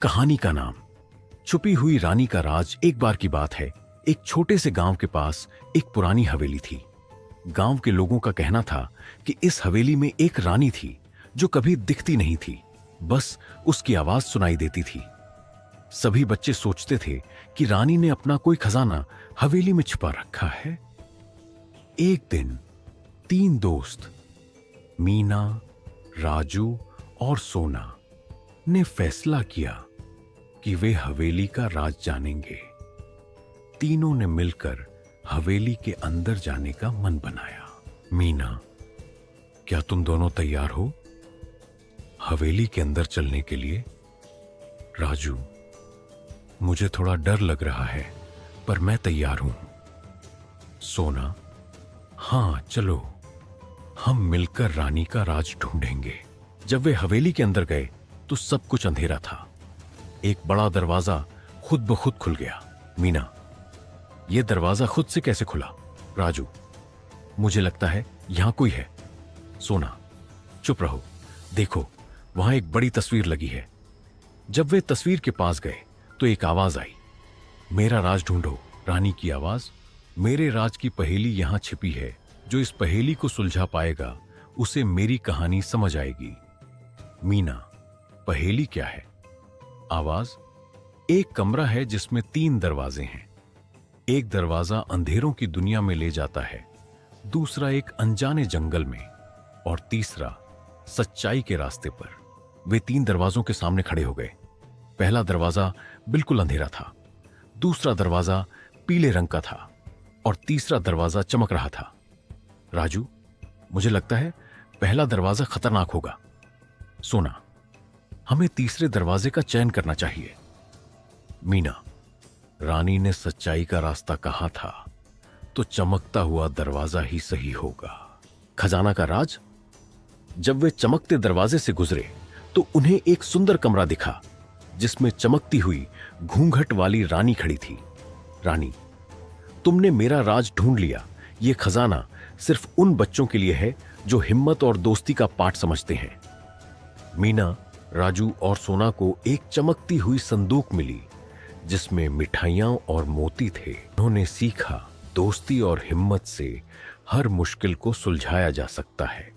कहानी का नाम छुपी हुई रानी का राज। एक बार की बात है, एक छोटे से गांव के पास एक पुरानी हवेली थी। गांव के लोगों का कहना था कि इस हवेली में एक रानी थी जो कभी दिखती नहीं थी, बस उसकी आवाज सुनाई देती थी। सभी बच्चे सोचते थे कि रानी ने अपना कोई खजाना हवेली में छुपा रखा है। एक दिन 3 दोस्त मीना, राजू और सोना ने फैसला किया कि वे हवेली का राज जानेंगे। तीनों ने मिलकर हवेली के अंदर जाने का मन बनाया। मीना, क्या तुम दोनों तैयार हो हवेली के अंदर चलने के लिए? राजू, मुझे थोड़ा डर लग रहा है पर मैं तैयार हूं। सोना, हां चलो, हम मिलकर रानी का राज ढूंढेंगे। जब वे हवेली के अंदर गए तो सब कुछ अंधेरा था। एक बड़ा दरवाजा खुद ब खुद खुल गया। मीना, यह दरवाजा खुद से कैसे खुला? राजू, मुझे लगता है यहां कोई है। सोना, चुप रहो, देखो वहां एक बड़ी तस्वीर लगी है। जब वे तस्वीर के पास गए तो एक आवाज आई, मेरा राज ढूंढो। रानी की आवाज, मेरे राज की पहेली यहां छिपी है। जो इस पहेली को सुलझा पाएगा उसे मेरी कहानी समझ आएगी। मीना, पहेली क्या है? आवाज, एक कमरा है जिसमें 3 दरवाजे हैं। एक दरवाजा अंधेरों की दुनिया में ले जाता है, दूसरा एक अनजाने जंगल में, और तीसरा सच्चाई के रास्ते पर। वे 3 दरवाजों के सामने खड़े हो गए। पहला दरवाजा बिल्कुल अंधेरा था, दूसरा दरवाजा पीले रंग का था और तीसरा दरवाजा चमक रहा था। राजू, मुझे लगता है पहला दरवाजा खतरनाक होगा। सोना, हमें तीसरे दरवाजे का चयन करना चाहिए। मीना, रानी ने सच्चाई का रास्ता कहा था तो चमकता हुआ दरवाजा ही सही होगा। खजाना का राज। जब वे चमकते दरवाजे से गुजरे तो उन्हें एक सुंदर कमरा दिखा जिसमें चमकती हुई घूंघट वाली रानी खड़ी थी। रानी, तुमने मेरा राज ढूंढ लिया। यह खजाना सिर्फ उन बच्चों के लिए है जो हिम्मत और दोस्ती का पाठ समझते हैं। मीना, राजू और सोना को एक चमकती हुई संदूक मिली जिसमें मिठाइयां और मोती थे। उन्होंने सीखा, दोस्ती और हिम्मत से हर मुश्किल को सुलझाया जा सकता है।